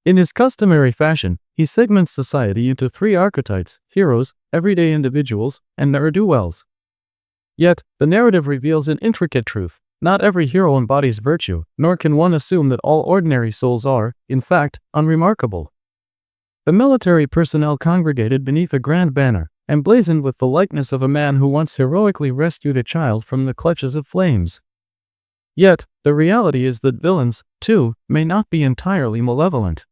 In his customary fashion, he segments society into three archetypes: heroes, everyday individuals, and ne'er-do-wells. Yet, the narrative reveals an intricate truth. Not every hero embodies virtue, nor can one assume that all ordinary souls are, in fact, unremarkable. The military personnel congregated beneath a grand banner, emblazoned with the likeness of a man who once heroically rescued a child from the clutches of flames. Yet, the reality is that villains, too, may not be entirely malevolent.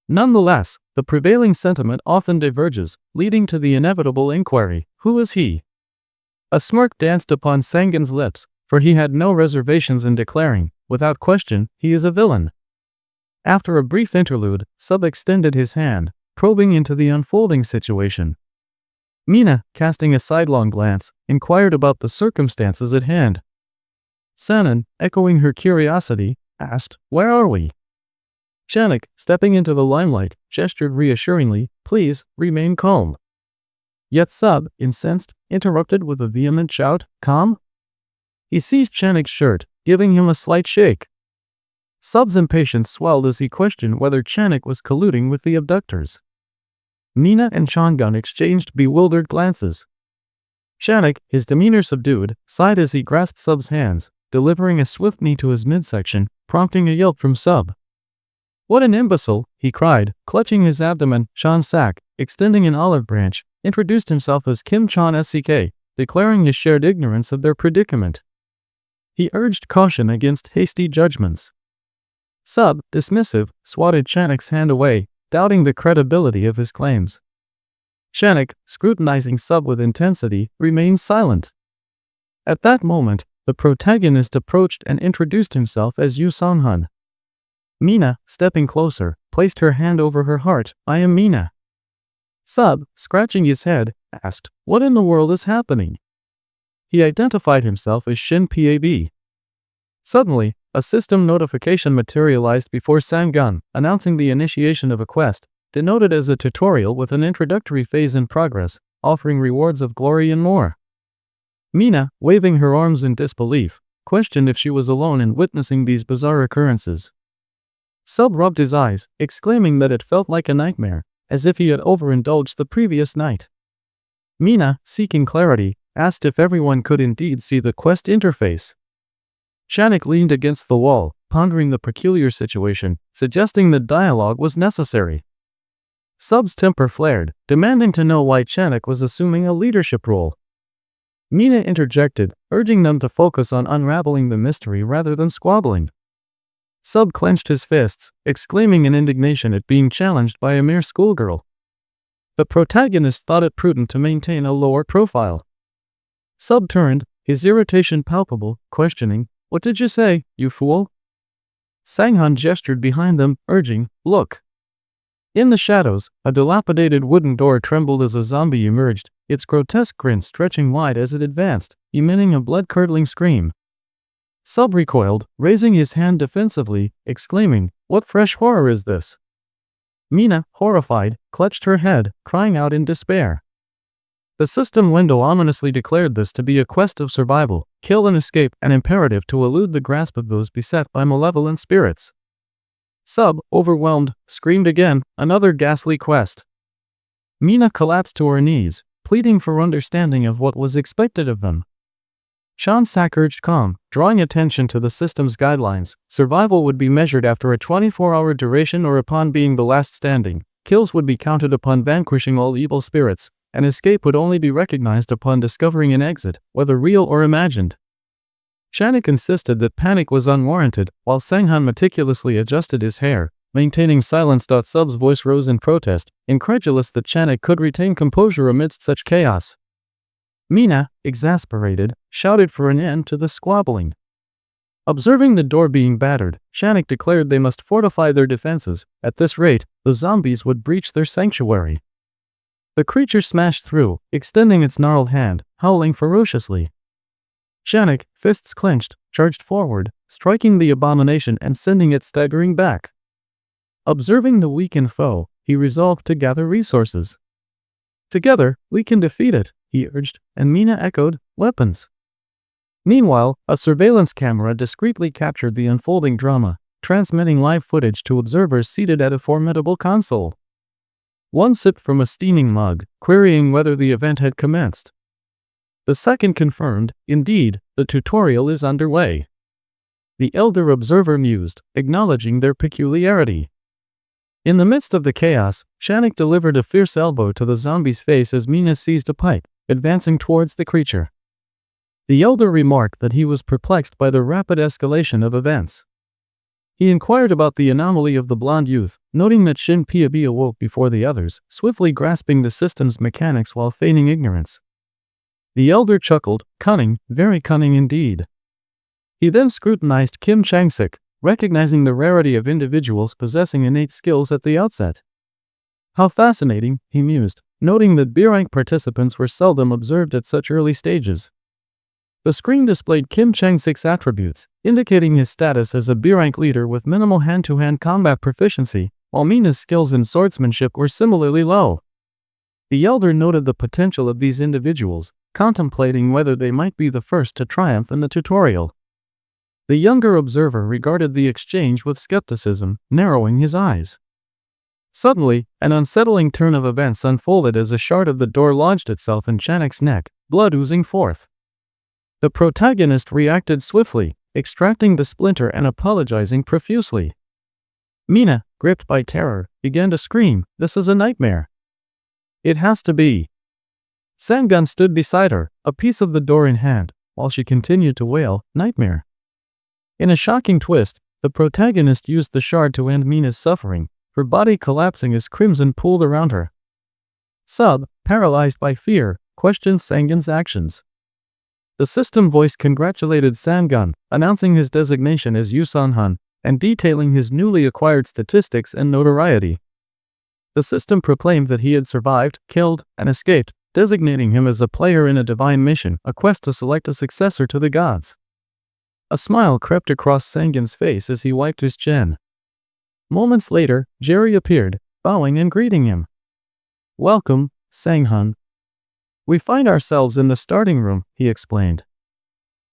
Nonetheless, the prevailing sentiment often diverges, leading to the inevitable inquiry: who is he? A smirk danced upon Sangan's lips, for he had no reservations in declaring, without question, he is a villain. After a brief interlude, Sub extended his hand, probing into the unfolding situation. Mina, casting a sidelong glance, inquired about the circumstances at hand. Sanan, echoing her curiosity, asked, "Where are we?" Chanak, stepping into the limelight, gestured reassuringly, "Please, remain calm." Yet Sub, incensed, interrupted with a vehement shout, "Calm?" He seized Chanak's shirt, giving him a slight shake. Sub's impatience swelled as he questioned whether Chanak was colluding with the abductors. Mina and Changan exchanged bewildered glances. Chanak, his demeanor subdued, sighed as he grasped Sub's hands, delivering a swift knee to his midsection, prompting a yelp from Sub. "What an imbecile!" he cried, clutching his abdomen. Chan Sak, extending an olive branch, introduced himself as Kim Chan Sck, declaring his shared ignorance of their predicament. He urged caution against hasty judgments. Sub, dismissive, swatted Chanak's hand away, doubting the credibility of his claims. Chanak, scrutinizing Sub with intensity, remained silent. At that moment, the protagonist approached and introduced himself as Yu Sanghan. Mina, stepping closer, placed her hand over her heart. "I am Mina." Sub, scratching his head, asked, "What in the world is happening?" He identified himself as Shin Pab. Suddenly, a system notification materialized before Sangan, announcing the initiation of a quest, denoted as a tutorial with an introductory phase in progress, offering rewards of glory and more. Mina, waving her arms in disbelief, questioned if she was alone in witnessing these bizarre occurrences. Sub rubbed his eyes, exclaiming that it felt like a nightmare, as if he had overindulged the previous night. Mina, seeking clarity, asked if everyone could indeed see the quest interface. Chanak leaned against the wall, pondering the peculiar situation, suggesting that dialogue was necessary. Sub's temper flared, demanding to know why Chanak was assuming a leadership role. Mina interjected, urging them to focus on unraveling the mystery rather than squabbling. Sub clenched his fists, exclaiming in indignation at being challenged by a mere schoolgirl. The protagonist thought it prudent to maintain a lower profile. Sub turned, his irritation palpable, questioning, "What did you say, you fool?" Sanghan gestured behind them, urging, "Look." In the shadows, a dilapidated wooden door trembled as a zombie emerged, its grotesque grin stretching wide as it advanced, emitting a blood-curdling scream. Sub recoiled, raising his hand defensively, exclaiming, "What fresh horror is this?" Mina, horrified, clutched her head, crying out in despair. The system window ominously declared this to be a quest of survival, kill and escape, an imperative to elude the grasp of those beset by malevolent spirits. Sub, overwhelmed, screamed again, another ghastly quest. Mina collapsed to her knees, pleading for understanding of what was expected of them. Chan Sak urged calm, drawing attention to the system's guidelines. Survival would be measured after a 24-hour duration or upon being the last standing. Kills would be counted upon vanquishing all evil spirits, and escape would only be recognized upon discovering an exit, whether real or imagined. Chanak insisted that panic was unwarranted, while Sanghan meticulously adjusted his hair, maintaining silence. Sub's voice rose in protest, incredulous that Chanak could retain composure amidst such chaos. Mina, exasperated, shouted for an end to the squabbling. Observing the door being battered, Chanak declared they must fortify their defenses. At this rate, the zombies would breach their sanctuary. The creature smashed through, extending its gnarled hand, howling ferociously. Chanak, fists clenched, charged forward, striking the abomination and sending it staggering back. Observing the weakened foe, he resolved to gather resources. "Together, we can defeat it," he urged, and Mina echoed, "Weapons." Meanwhile, a surveillance camera discreetly captured the unfolding drama, transmitting live footage to observers seated at a formidable console. One sipped from a steaming mug, querying whether the event had commenced. The second confirmed, indeed, the tutorial is underway. The elder observer mused, acknowledging their peculiarity. In the midst of the chaos, Shannik delivered a fierce elbow to the zombie's face as Mina seized a pipe, advancing towards the creature. The elder remarked that he was perplexed by the rapid escalation of events. He inquired about the anomaly of the blonde youth, noting that Shin Piabi awoke before the others, swiftly grasping the system's mechanics while feigning ignorance. The elder chuckled, cunning, very cunning indeed. He then scrutinized Kim Chang-sik, recognizing the rarity of individuals possessing innate skills at the outset. How fascinating, he mused, noting that B-rank participants were seldom observed at such early stages. The screen displayed Kim Chang-sik's attributes, indicating his status as a B-rank leader with minimal hand-to-hand combat proficiency, while Mina's skills in swordsmanship were similarly low. The elder noted the potential of these individuals, contemplating whether they might be the first to triumph in the tutorial. The younger observer regarded the exchange with skepticism, narrowing his eyes. Suddenly, an unsettling turn of events unfolded as a shard of the door lodged itself in Channik's neck, blood oozing forth. The protagonist reacted swiftly, extracting the splinter and apologizing profusely. Mina, gripped by terror, began to scream, "This is a nightmare. It has to be." Sangun stood beside her, a piece of the door in hand, while she continued to wail, "Nightmare." In a shocking twist, the protagonist used the shard to end Mina's suffering, her body collapsing as crimson pooled around her. Sub, paralyzed by fear, questioned Sangun's actions. The system voice congratulated Sangun, announcing his designation as Yusan-han, and detailing his newly acquired statistics and notoriety. The system proclaimed that he had survived, killed, and escaped, designating him as a player in a divine mission, a quest to select a successor to the gods. A smile crept across Sangun's face as he wiped his chin. Moments later, Jerry appeared, bowing and greeting him. "Welcome, Sang-han. We find ourselves in the starting room," he explained.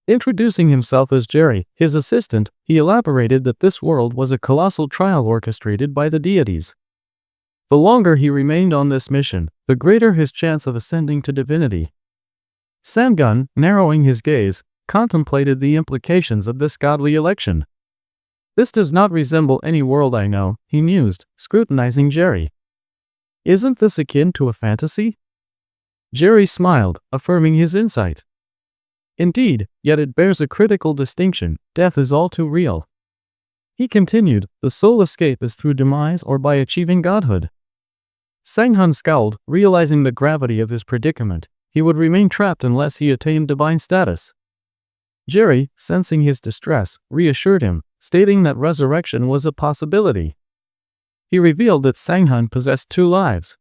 Introducing himself as Jerry, his assistant, he elaborated that this world was a colossal trial orchestrated by the deities. The longer he remained on this mission, the greater his chance of ascending to divinity. Sangun, narrowing his gaze, contemplated the implications of this godly election. "This does not resemble any world I know," he mused, scrutinizing Jerry. "Isn't this akin to a fantasy?" Jerry smiled, affirming his insight. "Indeed, yet it bears a critical distinction: death is all too real." He continued, "The sole escape is through demise or by achieving godhood." Sang-han scowled, realizing the gravity of his predicament. He would remain trapped unless he attained divine status. Jerry, sensing his distress, reassured him, stating that resurrection was a possibility. He revealed that Sang-han possessed 2 lives.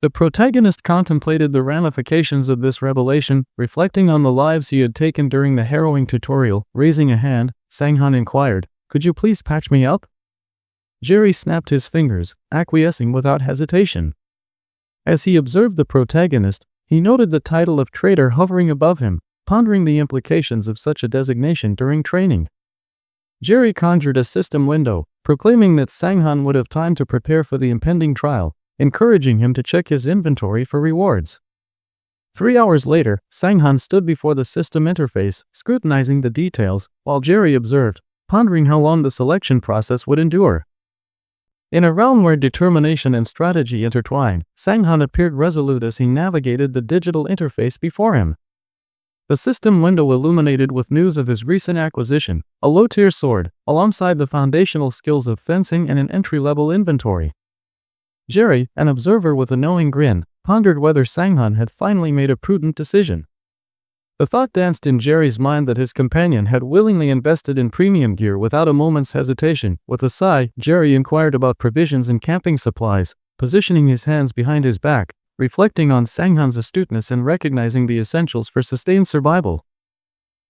The protagonist contemplated the ramifications of this revelation, reflecting on the lives he had taken during the harrowing tutorial. Raising a hand, Sang-han inquired, "Could you please patch me up?" Jerry snapped his fingers, acquiescing without hesitation. As he observed the protagonist, he noted the title of traitor hovering above him, pondering the implications of such a designation during training. Jerry conjured a system window, proclaiming that Sang-han would have time to prepare for the impending trial, encouraging him to check his inventory for rewards. 3 hours later, Sang-han stood before the system interface, scrutinizing the details, while Jerry observed, pondering how long the selection process would endure. In a realm where determination and strategy intertwine, Sang-han appeared resolute as he navigated the digital interface before him. The system window illuminated with news of his recent acquisition, a low-tier sword, alongside the foundational skills of fencing and an entry-level inventory. Jerry, an observer with a knowing grin, pondered whether Sang-han had finally made a prudent decision. The thought danced in Jerry's mind that his companion had willingly invested in premium gear without a moment's hesitation. With a sigh, Jerry inquired about provisions and camping supplies, positioning his hands behind his back, reflecting on Sang-han's astuteness and recognizing the essentials for sustained survival.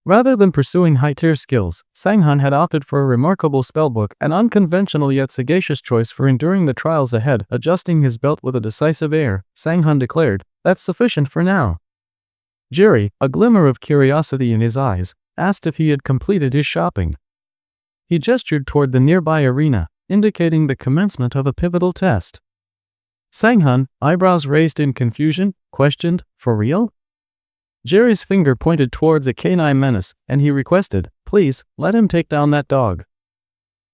Rather than pursuing high-tier skills, Sang-han had opted for a remarkable spellbook, an unconventional yet sagacious choice for enduring the trials ahead. Adjusting his belt with a decisive air, Sang-han declared, "That's sufficient for now." Jerry, a glimmer of curiosity in his eyes, asked if he had completed his shopping. He gestured toward the nearby arena, indicating the commencement of a pivotal test. Sang-hun, eyebrows raised in confusion, questioned, "For real?" Jerry's finger pointed towards a canine menace, and he requested, "Please, let him take down that dog."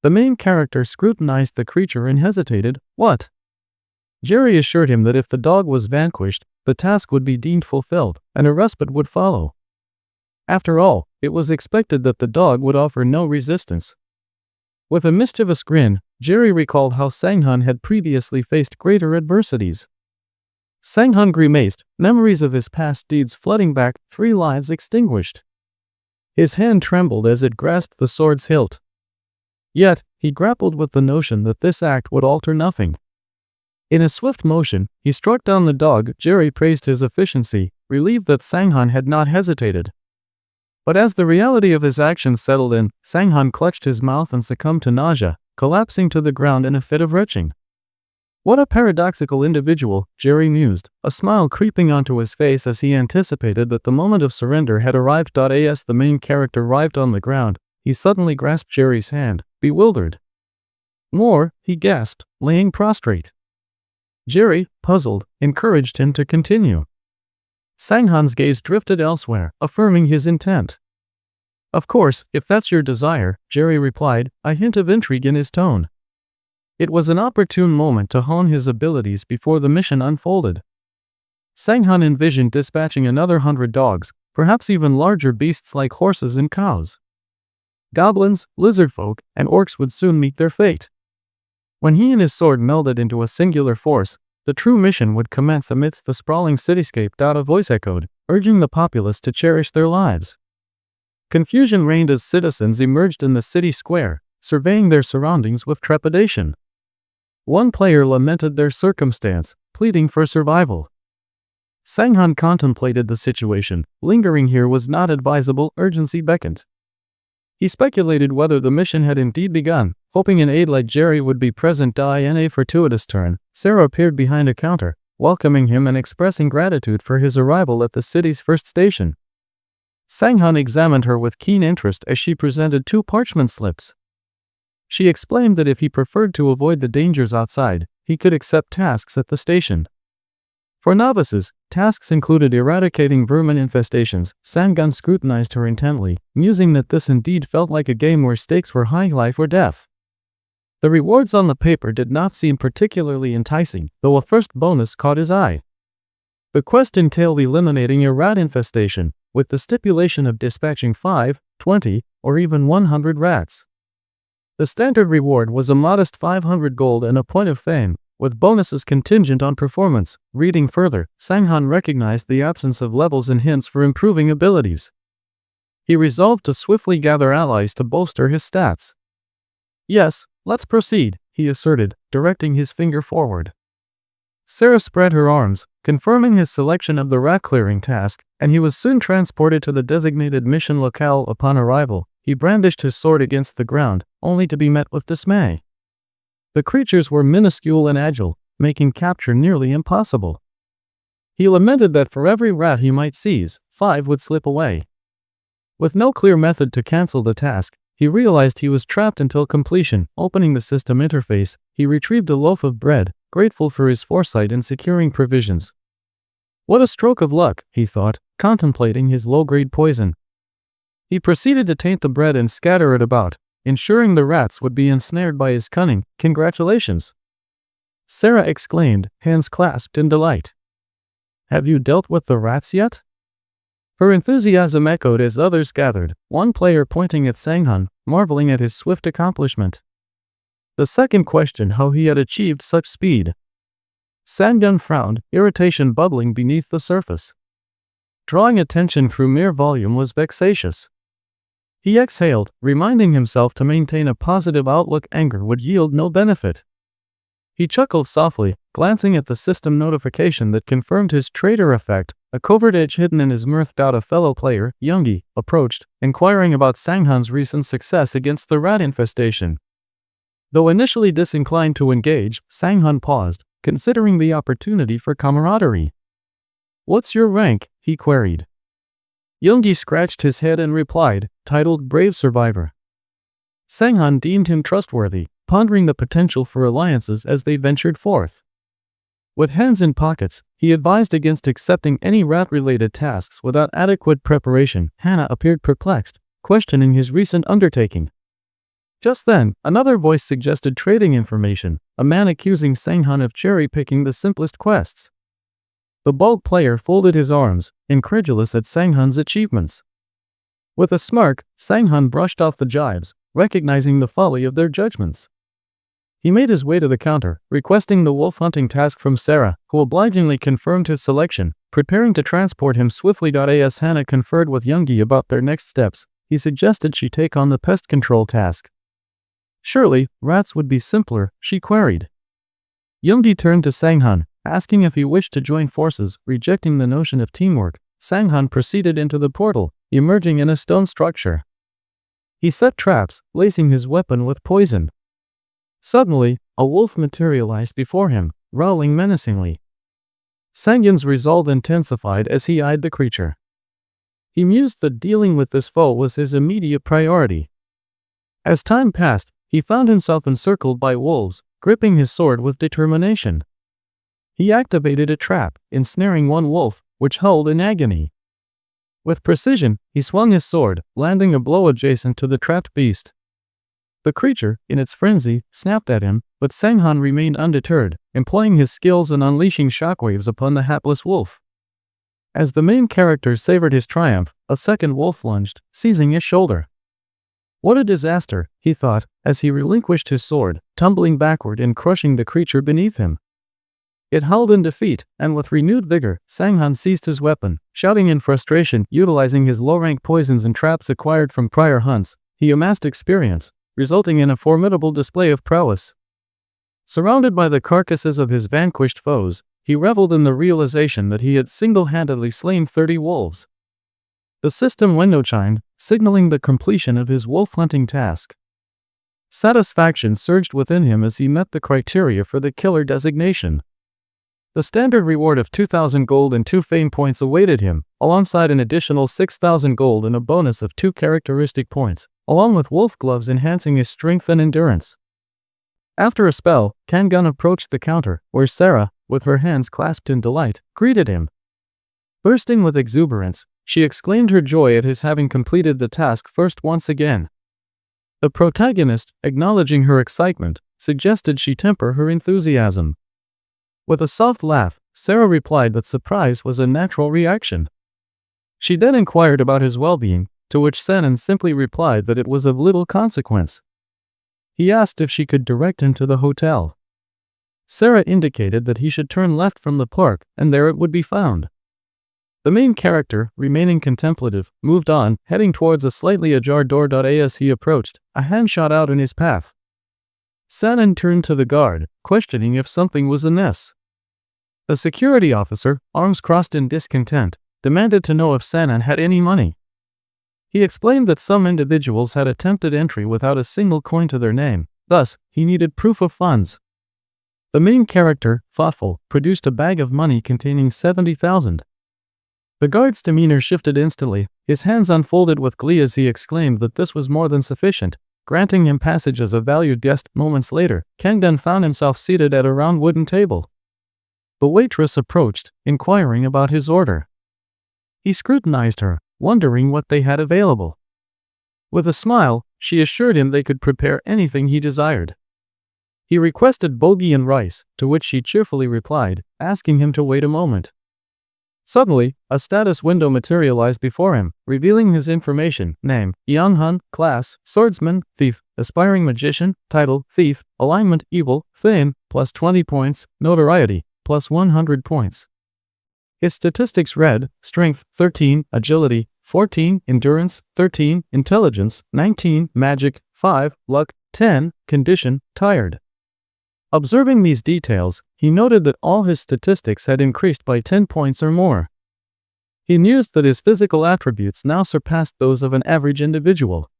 The main character scrutinized the creature and hesitated. "What?" Jerry assured him that if the dog was vanquished, the task would be deemed fulfilled, and a respite would follow. After all, it was expected that the dog would offer no resistance. With a mischievous grin, Jerry recalled how Sang-hun had previously faced greater adversities. Sang-hun grimaced, memories of his past deeds flooding back, 3 lives extinguished. His hand trembled as it grasped the sword's hilt. Yet, he grappled with the notion that this act would alter nothing. In a swift motion, he struck down the dog. Jerry praised his efficiency, relieved that Sang-hun had not hesitated. But as the reality of his actions settled in, Sang-hun clutched his mouth and succumbed to nausea, collapsing to the ground in a fit of retching. What a paradoxical individual, Jerry mused, a smile creeping onto his face as he anticipated that the moment of surrender had arrived. As the main character writhed on the ground, he suddenly grasped Jerry's hand, bewildered. "More," he gasped, laying prostrate. Jerry, puzzled, encouraged him to continue. Sang-hun's gaze drifted elsewhere, affirming his intent. "Of course, if that's your desire," Jerry replied, a hint of intrigue in his tone. It was an opportune moment to hone his abilities before the mission unfolded. Sang-hun envisioned dispatching another 100 dogs, perhaps even larger beasts like horses and cows. Goblins, lizardfolk, and orcs would soon meet their fate. When he and his sword melded into a singular force, the true mission would commence amidst the sprawling cityscape. A voice echoed, urging the populace to cherish their lives. Confusion reigned as citizens emerged in the city square, surveying their surroundings with trepidation. One player lamented their circumstance, pleading for survival. Sang-hun contemplated the situation. Lingering here was not advisable. Urgency beckoned. He speculated whether the mission had indeed begun, hoping an aide like Jerry would be present. In a fortuitous turn, Sarah appeared behind a counter, welcoming him and expressing gratitude for his arrival at the city's first station. Sang-hun examined her with keen interest as she presented 2 parchment slips. She explained that if he preferred to avoid the dangers outside, he could accept tasks at the station. For novices, tasks included eradicating vermin infestations. Sang-hun scrutinized her intently, musing that this indeed felt like a game where stakes were high, life or death. The rewards on the paper did not seem particularly enticing, though a first bonus caught his eye. The quest entailed eliminating a rat infestation, with the stipulation of dispatching 5, 20, or even 100 rats. The standard reward was a modest 500 gold and a point of fame, with bonuses contingent on performance. Reading further, Sang-hun recognized the absence of levels and hints for improving abilities. He resolved to swiftly gather allies to bolster his stats. "Yes, let's proceed," he asserted, directing his finger forward. Sarah spread her arms, confirming his selection of the rat-clearing task, and he was soon transported to the designated mission locale. Upon arrival, he brandished his sword against the ground, only to be met with dismay. The creatures were minuscule and agile, making capture nearly impossible. He lamented that for every rat he might seize, 5 would slip away. With no clear method to cancel the task, he realized he was trapped until completion. Opening the system interface, he retrieved a loaf of bread, grateful for his foresight in securing provisions. What a stroke of luck, he thought, contemplating his low-grade poison. He proceeded to taint the bread and scatter it about, ensuring the rats would be ensnared by his cunning. "Congratulations!" Sarah exclaimed, hands clasped in delight. "Have you dealt with the rats yet?" Her enthusiasm echoed as others gathered, one player pointing at Sang-hun, marveling at his swift accomplishment. The second questioned how he had achieved such speed. Sang-hun frowned, irritation bubbling beneath the surface. Drawing attention through mere volume was vexatious. He exhaled, reminding himself to maintain a positive outlook. Anger would yield no benefit. He chuckled softly, glancing at the system notification that confirmed his traitor effect, a covert edge hidden in his mirth. A fellow player, Youngie, approached, inquiring about Sang-hun's recent success against the rat infestation. Though initially disinclined to engage, Sang-hun paused, considering the opportunity for camaraderie. "What's your rank?" he queried. Youngie scratched his head and replied, "Titled Brave Survivor." Sang-han deemed him trustworthy, pondering the potential for alliances as they ventured forth. With hands in pockets, he advised against accepting any rat-related tasks without adequate preparation. Hannah appeared perplexed, questioning his recent undertaking. Just then, another voice suggested trading information, a man accusing Sang-han of cherry-picking the simplest quests. The bald player folded his arms, incredulous at Sang-han's achievements. With a smirk, Sang-han brushed off the jibes, recognizing the folly of their judgments. He made his way to the counter, requesting the wolf-hunting task from Sarah, who obligingly confirmed his selection, preparing to transport him swiftly. As Hannah conferred with Yoongi about their next steps, he suggested she take on the pest control task. Surely, rats would be simpler, she queried. Yoongi turned to Sang-han, asking if he wished to join forces. Rejecting the notion of teamwork, Sang-han proceeded into the portal, emerging in a stone structure. He set traps, lacing his weapon with poison. Suddenly, a wolf materialized before him, growling menacingly. Sang-yun's resolve intensified as he eyed the creature. He mused that dealing with this foe was his immediate priority. As time passed, he found himself encircled by wolves, gripping his sword with determination. He activated a trap, ensnaring one wolf, which howled in agony. With precision, he swung his sword, landing a blow adjacent to the trapped beast. The creature, in its frenzy, snapped at him, but Sang-han remained undeterred, employing his skills and unleashing shockwaves upon the hapless wolf. As the main character savored his triumph, a second wolf lunged, seizing his shoulder. What a disaster, he thought, as he relinquished his sword, tumbling backward and crushing the creature beneath him. It howled in defeat, and with renewed vigor, Sang-han seized his weapon, shouting in frustration. Utilizing his low-rank poisons and traps acquired from prior hunts, he amassed experience, resulting in a formidable display of prowess. Surrounded by the carcasses of his vanquished foes, he reveled in the realization that he had single-handedly slain 30 wolves. The system window chimed, signaling the completion of his wolf-hunting task. Satisfaction surged within him as he met the criteria for the killer designation. The standard reward of 2,000 gold and 2 fame points awaited him, alongside an additional 6,000 gold and a bonus of 2 characteristic points, along with wolf gloves enhancing his strength and endurance. After a spell, Kangun approached the counter, where Sarah, with her hands clasped in delight, greeted him. Bursting with exuberance, she exclaimed her joy at his having completed the task first once again. The protagonist, acknowledging her excitement, suggested she temper her enthusiasm. With a soft laugh, Sarah replied that surprise was a natural reaction. She then inquired about his well-being, to which Sanan simply replied that it was of little consequence. He asked if she could direct him to the hotel. Sarah indicated that he should turn left from the park, and there it would be found. The main character, remaining contemplative, moved on, heading towards a slightly ajar door. As he approached, a hand shot out in his path. Sanan turned to the guard, questioning if something was amiss. The security officer, arms crossed in discontent, demanded to know if Sanan had any money. He explained that some individuals had attempted entry without a single coin to their name, thus, he needed proof of funds. The main character, thoughtful, produced a bag of money containing 70,000. The guard's demeanor shifted instantly, his hands unfolded with glee as he exclaimed that this was more than sufficient, granting him passage as a valued guest. Moments later, Kangun found himself seated at a round wooden table. The waitress approached, inquiring about his order. He scrutinized her, wondering what they had available. With a smile, she assured him they could prepare anything he desired. He requested bogi and rice, to which she cheerfully replied, asking him to wait a moment. Suddenly, a status window materialized before him, revealing his information: name, Young-hun, class, Swordsman, Thief, Aspiring Magician, title, Thief, alignment, Evil, fame, plus 20 points, notoriety, plus 100 points. His statistics read: Strength, 13, Agility, 14, Endurance, 13, Intelligence, 19, Magic, 5, Luck, 10, Condition, Tired. Observing these details, he noted that all his statistics had increased by 10 points or more. He mused that his physical attributes now surpassed those of an average individual.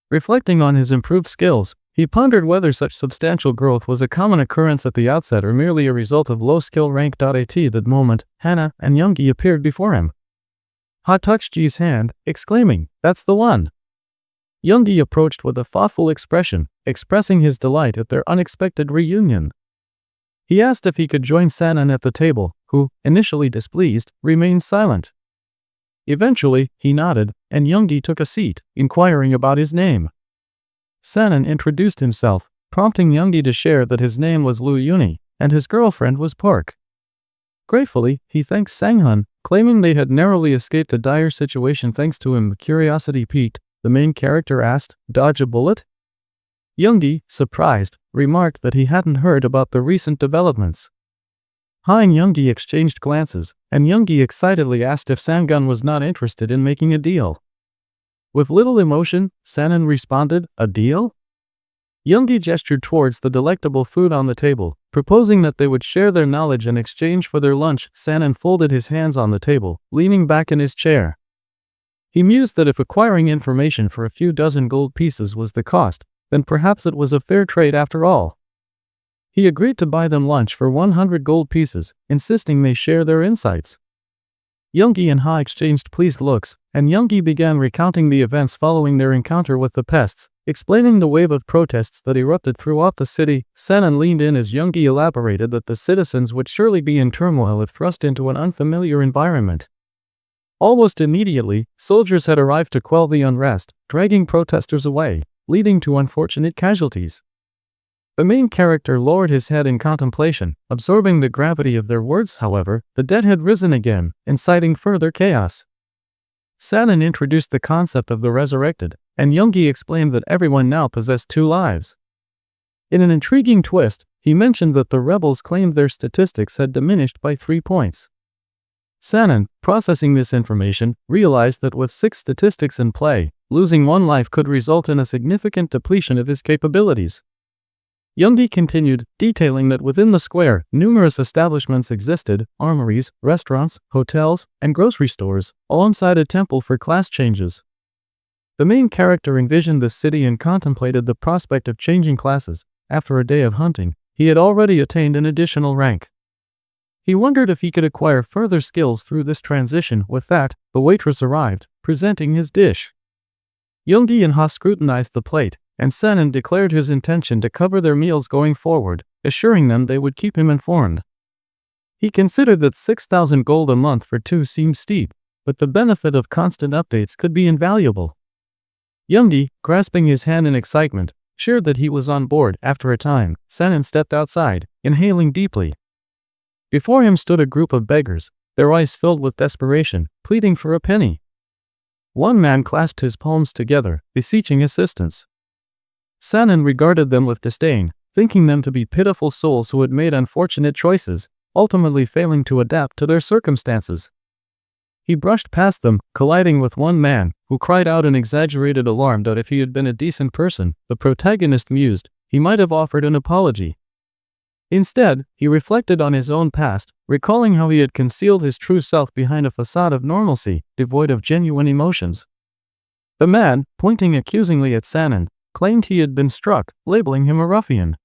Reflecting on his improved skills, he pondered whether such substantial growth was a common occurrence at the outset or merely a result of low skill rank. At that moment, Hannah and Yoongi appeared before him. Ha touched Ji's hand, exclaiming, "That's the one." Youngie approached with a thoughtful expression, expressing his delight at their unexpected reunion. He asked if he could join Sanan at the table, who, initially displeased, remained silent. Eventually, he nodded, and Youngie took a seat, inquiring about his name. Sanan introduced himself, prompting Youngie to share that his name was Lu Yuni, and his girlfriend was Park. Gratefully, he thanked Sanghun, claiming they had narrowly escaped a dire situation thanks to him. Curiosity piqued, the main character asked, "Dodge a bullet?" Youngie, surprised, remarked that he hadn't heard about the recent developments. Han and Youngie exchanged glances, and Youngie excitedly asked if Sangun was not interested in making a deal. With little emotion, Sanan responded, "A deal?" Youngie gestured towards the delectable food on the table, proposing that they would share their knowledge in exchange for their lunch. Sanan folded his hands on the table, leaning back in his chair. He mused that if acquiring information for a few dozen gold pieces was the cost, then perhaps it was a fair trade after all. He agreed to buy them lunch for 100 gold pieces, insisting they share their insights. Youngie and Ha exchanged pleased looks, and Youngie began recounting the events following their encounter with the pests, explaining the wave of protests that erupted throughout the city. Sanan leaned in as Youngie elaborated that the citizens would surely be in turmoil if thrust into an unfamiliar environment. Almost immediately, soldiers had arrived to quell the unrest, dragging protesters away, leading to unfortunate casualties. The main character lowered his head in contemplation, absorbing the gravity of their words. However, the dead had risen again, inciting further chaos. Sanan introduced the concept of the resurrected, and Youngie explained that everyone now possessed 2 lives. In an intriguing twist, he mentioned that the rebels claimed their statistics had diminished by 3 points. Sanan, processing this information, realized that with 6 statistics in play, losing 1 life could result in a significant depletion of his capabilities. Youngie continued, detailing that within the square, numerous establishments existed: armories, restaurants, hotels, and grocery stores, alongside a temple for class changes. The main character envisioned the city and contemplated the prospect of changing classes. After a day of hunting, he had already attained an additional rank. He wondered if he could acquire further skills through this transition. With that, the waitress arrived, presenting his dish. Youngie and Ha scrutinized the plate, and Sanan declared his intention to cover their meals going forward, assuring them they would keep him informed. He considered that 6,000 gold a month for 2 seemed steep, but the benefit of constant updates could be invaluable. Youngie, grasping his hand in excitement, shared that he was on board. After a time, Sanan stepped outside, inhaling deeply. Before him stood a group of beggars, their eyes filled with desperation, pleading for a penny. One man clasped his palms together, beseeching assistance. Sanan regarded them with disdain, thinking them to be pitiful souls who had made unfortunate choices, ultimately failing to adapt to their circumstances. He brushed past them, colliding with one man, who cried out in exaggerated alarm that if he had been a decent person, the protagonist mused, he might have offered an apology. Instead, he reflected on his own past, recalling how he had concealed his true self behind a facade of normalcy, devoid of genuine emotions. The man, pointing accusingly at Sanan, claimed he had been struck, labeling him a ruffian.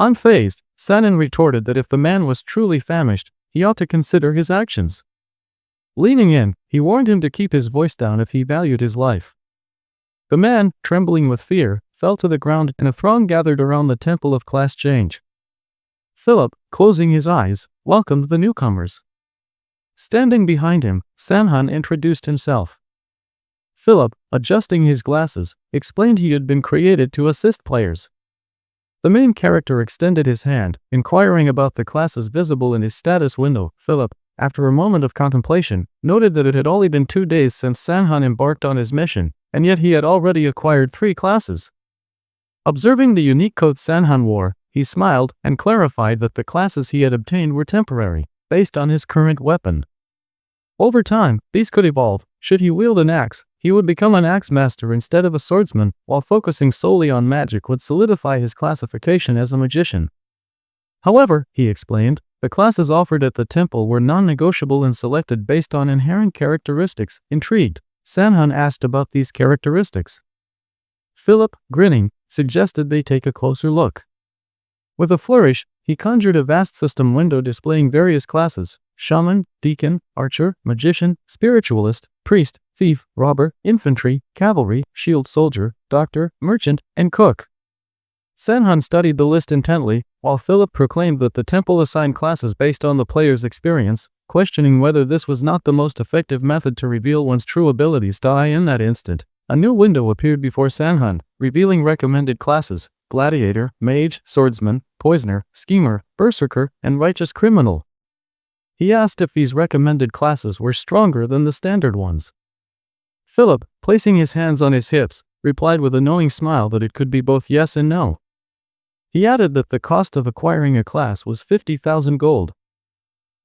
Unfazed, Sanan retorted that if the man was truly famished, he ought to consider his actions. Leaning in, he warned him to keep his voice down if he valued his life. The man, trembling with fear, fell to the ground, and a throng gathered around the temple of class change. Philip, closing his eyes, welcomed the newcomers. Standing behind him, Sanhan introduced himself. Philip, adjusting his glasses, explained he had been created to assist players. The main character extended his hand, inquiring about the classes visible in his status window. Philip, after a moment of contemplation, noted that it had only been 2 days since Sanhan embarked on his mission, and yet he had already acquired 3 classes. Observing the unique coat Sanhan wore, he smiled and clarified that the classes he had obtained were temporary, based on his current weapon. Over time, these could evolve. Should he wield an axe, he would become an axe master instead of a swordsman, while focusing solely on magic would solidify his classification as a magician. However, he explained, the classes offered at the temple were non-negotiable and selected based on inherent characteristics. Intrigued, Sanhan asked about these characteristics. Philip, grinning, suggested they take a closer look. With a flourish, he conjured a vast system window displaying various classes: shaman, deacon, archer, magician, spiritualist, priest, thief, robber, infantry, cavalry, shield soldier, doctor, merchant, and cook. Sanhan studied the list intently, while Philip proclaimed that the temple assigned classes based on the player's experience, questioning whether this was not the most effective method to reveal one's true abilities. In that instant, a new window appeared before Sanhan, revealing recommended classes: gladiator, mage, swordsman, poisoner, schemer, berserker, and righteous criminal. He asked if these recommended classes were stronger than the standard ones. Philip, placing his hands on his hips, replied with a knowing smile that it could be both yes and no. He added that the cost of acquiring a class was 50,000 gold.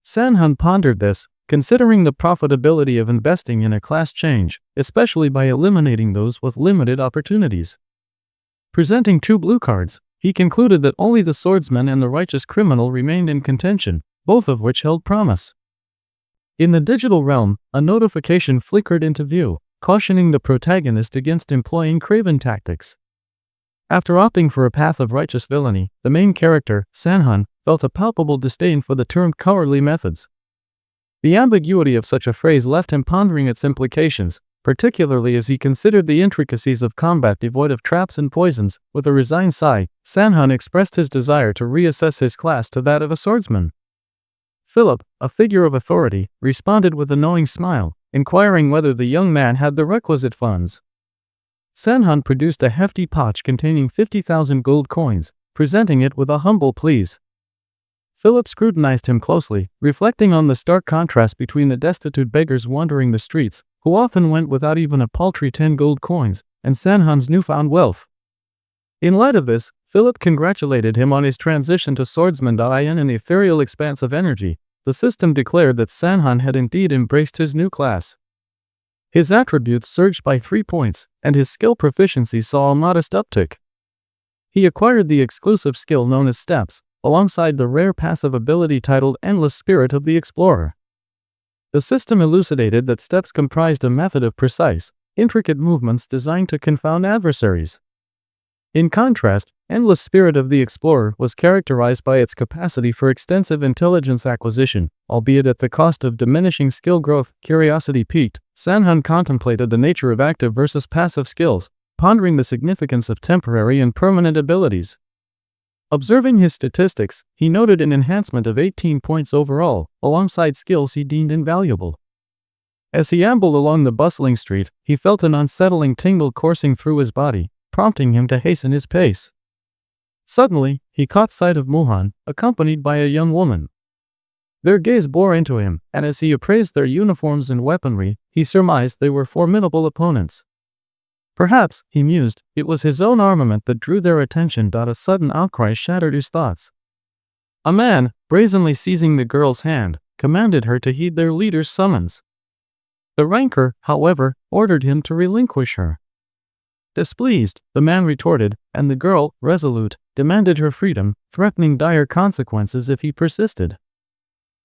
Sanhan pondered this, considering the profitability of investing in a class change, especially by eliminating those with limited opportunities. Presenting 2 blue cards, he concluded that only the swordsman and the righteous criminal remained in contention, both of which held promise. In the digital realm, a notification flickered into view, cautioning the protagonist against employing craven tactics. After opting for a path of righteous villainy, the main character, Sanhan, felt a palpable disdain for the term cowardly methods. The ambiguity of such a phrase left him pondering its implications, particularly as he considered the intricacies of combat devoid of traps and poisons. With a resigned sigh, Sanhan expressed his desire to reassess his class to that of a swordsman. Philip, a figure of authority, responded with a knowing smile, inquiring whether the young man had the requisite funds. Sanhan produced a hefty pouch containing 50,000 gold coins, presenting it with a humble please. Philip scrutinized him closely, reflecting on the stark contrast between the destitute beggars wandering the streets, who often went without even a paltry 10 gold coins, and Sanhan's newfound wealth. In light of this, Philip congratulated him on his transition to swordsman. In an ethereal expanse of energy, the system declared that Sanhan had indeed embraced his new class. His attributes surged by 3 points, and his skill proficiency saw a modest uptick. He acquired the exclusive skill known as Steps, alongside the rare passive ability titled Endless Spirit of the Explorer. The system elucidated that Steps comprised a method of precise, intricate movements designed to confound adversaries. In contrast, Endless Spirit of the Explorer was characterized by its capacity for extensive intelligence acquisition, albeit at the cost of diminishing skill growth. Curiosity piqued, Sanhan contemplated the nature of active versus passive skills, pondering the significance of temporary and permanent abilities. Observing his statistics, he noted an enhancement of 18 points overall, alongside skills he deemed invaluable. As he ambled along the bustling street, he felt an unsettling tingle coursing through his body, prompting him to hasten his pace. Suddenly, he caught sight of Muhan, accompanied by a young woman. Their gaze bore into him, and as he appraised their uniforms and weaponry, he surmised they were formidable opponents. Perhaps, he mused, it was his own armament that drew their attention. A sudden outcry shattered his thoughts. A man, brazenly seizing the girl's hand, commanded her to heed their leader's summons. The ranker, however, ordered him to relinquish her. Displeased, the man retorted, and the girl, resolute, demanded her freedom, threatening dire consequences if he persisted.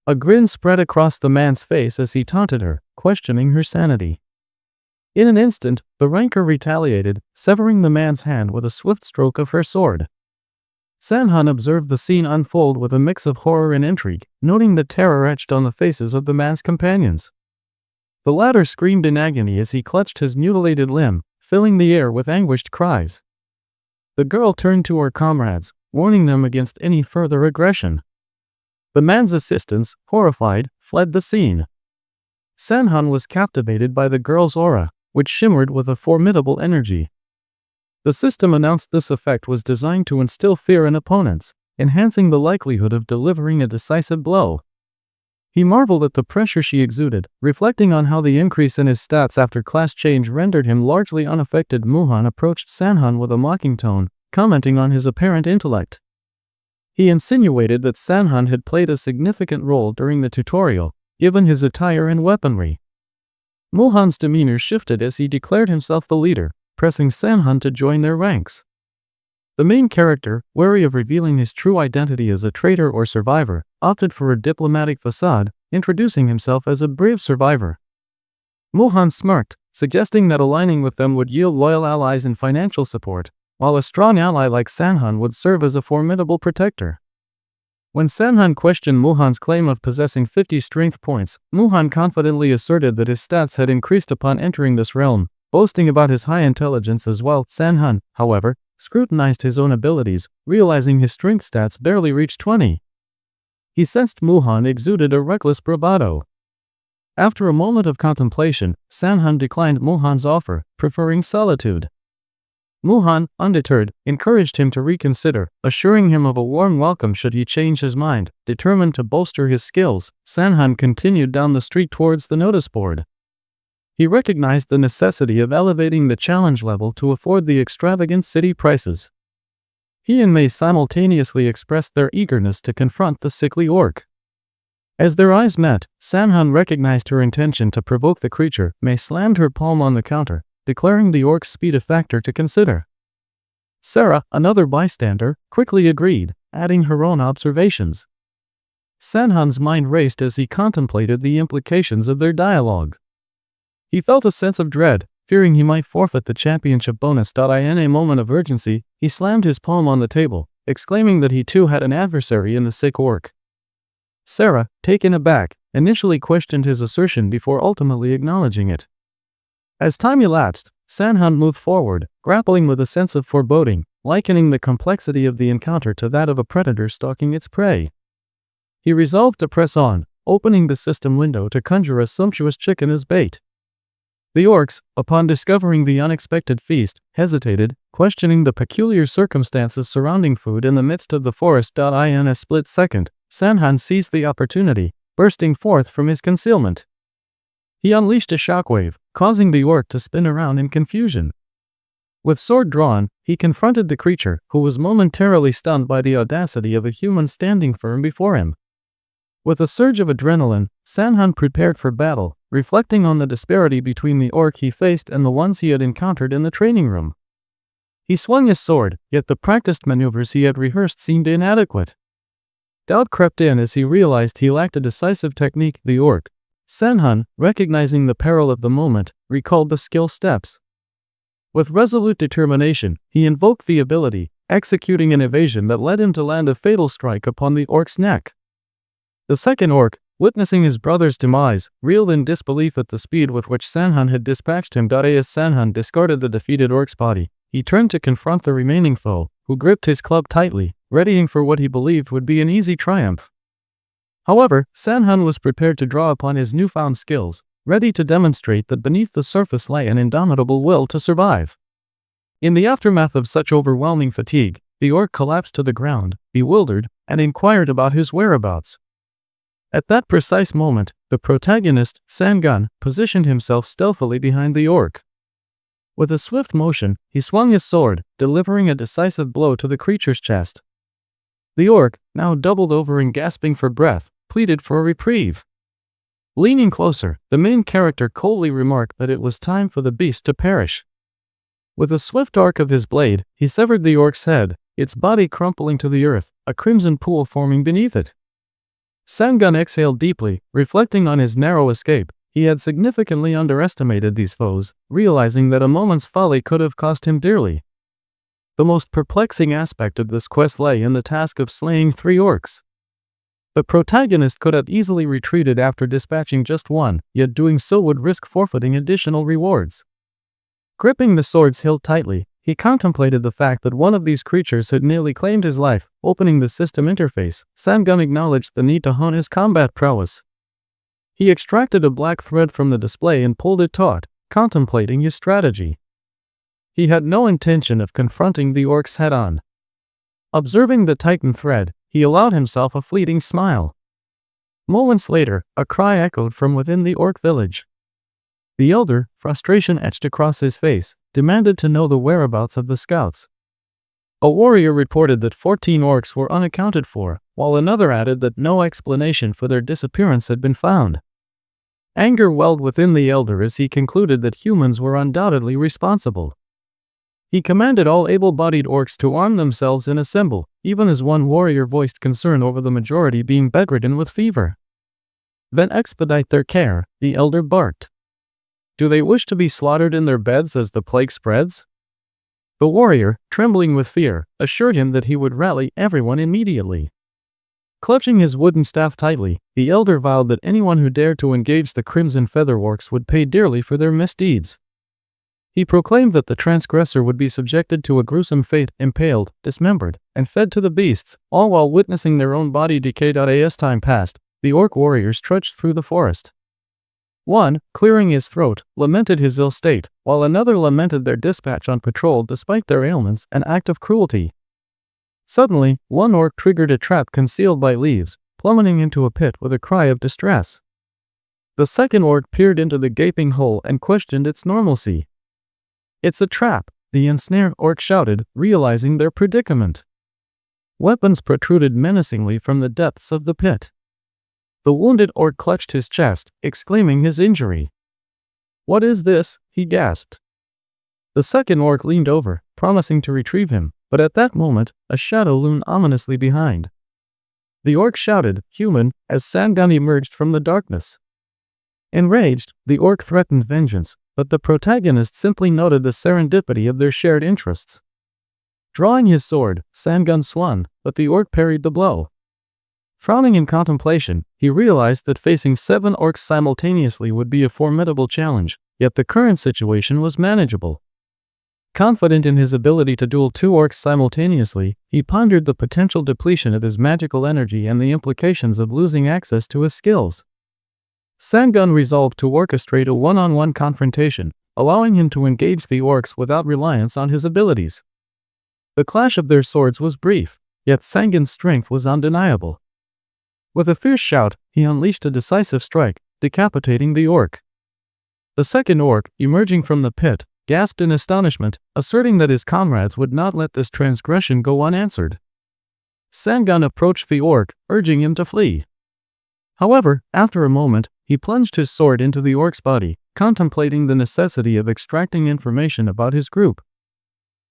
A grin spread across the man's face as he taunted her, questioning her sanity. In an instant, the ranker retaliated, severing the man's hand with a swift stroke of her sword. Sanhan observed the scene unfold with a mix of horror and intrigue, noting the terror etched on the faces of the man's companions. The latter screamed in agony as he clutched his mutilated limb, filling the air with anguished cries. The girl turned to her comrades, warning them against any further aggression. The man's assistants, horrified, fled the scene. Sanhan was captivated by the girl's aura, which shimmered with a formidable energy. The system announced this effect was designed to instill fear in opponents, enhancing the likelihood of delivering a decisive blow. He marveled at the pressure she exuded, reflecting on how the increase in his stats after class change rendered him largely unaffected. Muhan approached Sanhan with a mocking tone, commenting on his apparent intellect. He insinuated that Sanhan had played a significant role during the tutorial, given his attire and weaponry. Muhan's demeanor shifted as he declared himself the leader, pressing Sanhan to join their ranks. The main character, wary of revealing his true identity as a traitor or survivor, opted for a diplomatic facade, introducing himself as a brave survivor. Muhan smirked, suggesting that aligning with them would yield loyal allies and financial support, while a strong ally like Sanhan would serve as a formidable protector. When Sanhan questioned Muhan's claim of possessing 50 strength points, Muhan confidently asserted that his stats had increased upon entering this realm, boasting about his high intelligence as well. Sanhan, however, scrutinized his own abilities, realizing his strength stats barely reached 20. He sensed Muhan exuded a reckless bravado. After a moment of contemplation, Sanhan declined Muhan's offer, preferring solitude. Muhan, undeterred, encouraged him to reconsider, assuring him of a warm welcome should he change his mind. Determined to bolster his skills, Sanhan continued down the street towards the notice board. He recognized the necessity of elevating the challenge level to afford the extravagant city prices. He and Mei simultaneously expressed their eagerness to confront the sickly orc. As their eyes met, Sanhan recognized her intention to provoke the creature. Mei slammed her palm on the counter, declaring the orc's speed a factor to consider. Sarah, another bystander, quickly agreed, adding her own observations. Sanhan's mind raced as he contemplated the implications of their dialogue. He felt a sense of dread, fearing he might forfeit the championship bonus. In a moment of urgency, he slammed his palm on the table, exclaiming that he too had an adversary in the sick orc. Sarah, taken aback, initially questioned his assertion before ultimately acknowledging it. As time elapsed, Sanhan moved forward, grappling with a sense of foreboding, likening the complexity of the encounter to that of a predator stalking its prey. He resolved to press on, opening the system window to conjure a sumptuous chicken as bait. The orcs, upon discovering the unexpected feast, hesitated, questioning the peculiar circumstances surrounding food in the midst of the forest. In a split second, Sanhan seized the opportunity, bursting forth from his concealment. He unleashed a shockwave, causing the orc to spin around in confusion. With sword drawn, he confronted the creature, who was momentarily stunned by the audacity of a human standing firm before him. With a surge of adrenaline, Sanhan prepared for battle, reflecting on the disparity between the orc he faced and the ones he had encountered in the training room. He swung his sword, yet the practiced maneuvers he had rehearsed seemed inadequate. Doubt crept in as he realized he lacked a decisive technique. The orc, Sanhan, recognizing the peril of the moment, recalled the skill steps. With resolute determination, he invoked the ability, executing an evasion that led him to land a fatal strike upon the orc's neck. The second orc, witnessing his brother's demise, reeled in disbelief at the speed with which Sanhan had dispatched him. As Sanhan discarded the defeated orc's body, he turned to confront the remaining foe, who gripped his club tightly, readying for what he believed would be an easy triumph. However, Sanhan was prepared to draw upon his newfound skills, ready to demonstrate that beneath the surface lay an indomitable will to survive. In the aftermath of such overwhelming fatigue, the orc collapsed to the ground, bewildered, and inquired about his whereabouts. At that precise moment, the protagonist, Sangun, positioned himself stealthily behind the orc. With a swift motion, he swung his sword, delivering a decisive blow to the creature's chest. The orc, now doubled over and gasping for breath, pleaded for a reprieve. Leaning closer, the main character coldly remarked that it was time for the beast to perish. With a swift arc of his blade, he severed the orc's head, its body crumpling to the earth, a crimson pool forming beneath it. Sangun exhaled deeply, reflecting on his narrow escape. He had significantly underestimated these foes, realizing that a moment's folly could have cost him dearly. The most perplexing aspect of this quest lay in the task of slaying 3 orcs. The protagonist could have easily retreated after dispatching just one, yet doing so would risk forfeiting additional rewards. Gripping the sword's hilt tightly, he contemplated the fact that one of these creatures had nearly claimed his life. Opening the system interface, Sangun acknowledged the need to hone his combat prowess. He extracted a black thread from the display and pulled it taut, contemplating his strategy. He had no intention of confronting the orcs head-on. Observing the tightened thread, he allowed himself a fleeting smile. Moments later, a cry echoed from within the orc village. The elder, frustration etched across his face, demanded to know the whereabouts of the scouts. A warrior reported that 14 orcs were unaccounted for, while another added that no explanation for their disappearance had been found. Anger welled within the elder as he concluded that humans were undoubtedly responsible. He commanded all able-bodied orcs to arm themselves and assemble, even as one warrior voiced concern over the majority being bedridden with fever. Then expedite their care, the elder barked. Do they wish to be slaughtered in their beds as the plague spreads? The warrior, trembling with fear, assured him that he would rally everyone immediately. Clutching his wooden staff tightly, the elder vowed that anyone who dared to engage the Crimson Featherworks would pay dearly for their misdeeds. He proclaimed that the transgressor would be subjected to a gruesome fate, impaled, dismembered, and fed to the beasts, all while witnessing their own body decay. As time passed, the orc warriors trudged through the forest. One, clearing his throat, lamented his ill state, while another lamented their dispatch on patrol despite their ailments, an act of cruelty. Suddenly, one orc triggered a trap concealed by leaves, plummeting into a pit with a cry of distress. The second orc peered into the gaping hole and questioned its normalcy. "It's a trap," the ensnared orc shouted, realizing their predicament. Weapons protruded menacingly from the depths of the pit. The wounded orc clutched his chest, exclaiming his injury. "What is this?" he gasped. The second orc leaned over, promising to retrieve him, but at that moment, a shadow loomed ominously behind. The orc shouted, "Human," as Sangan emerged from the darkness. Enraged, the orc threatened vengeance, but the protagonist simply noted the serendipity of their shared interests. Drawing his sword, Sangan swung, but the orc parried the blow. Frowning in contemplation, he realized that facing 7 orcs simultaneously would be a formidable challenge, yet the current situation was manageable. Confident in his ability to duel 2 orcs simultaneously, he pondered the potential depletion of his magical energy and the implications of losing access to his skills. Sangan resolved to orchestrate a one-on-one confrontation, allowing him to engage the orcs without reliance on his abilities. The clash of their swords was brief, yet Sangan's strength was undeniable. With a fierce shout, he unleashed a decisive strike, decapitating the orc. The second orc, emerging from the pit, gasped in astonishment, asserting that his comrades would not let this transgression go unanswered. Sangan approached the orc, urging him to flee. However, after a moment, he plunged his sword into the orc's body, contemplating the necessity of extracting information about his group.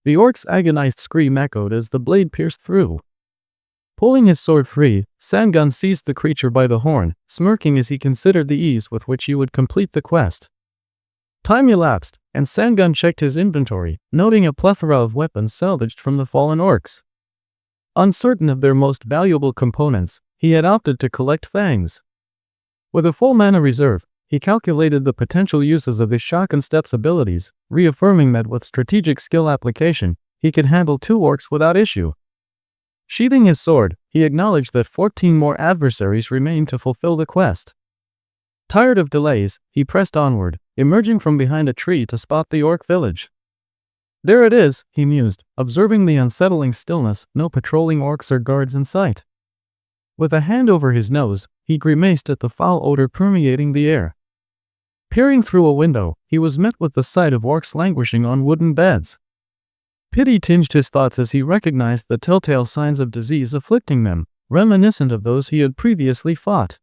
The orc's agonized scream echoed as the blade pierced through. Pulling his sword free, Sangan seized the creature by the horn, smirking as he considered the ease with which he would complete the quest. Time elapsed, and Sangan checked his inventory, noting a plethora of weapons salvaged from the fallen orcs. Uncertain of their most valuable components, he had opted to collect fangs. With a full mana reserve, he calculated the potential uses of his Shock and Steps abilities, reaffirming that with strategic skill application, he could handle 2 orcs without issue. Sheathing his sword, he acknowledged that 14 more adversaries remained to fulfill the quest. Tired of delays, he pressed onward, emerging from behind a tree to spot the orc village. "There it is," he mused, observing the unsettling stillness, no patrolling orcs or guards in sight. With a hand over his nose, he grimaced at the foul odor permeating the air. Peering through a window, he was met with the sight of orcs languishing on wooden beds. Pity tinged his thoughts as he recognized the telltale signs of disease afflicting them, reminiscent of those he had previously fought.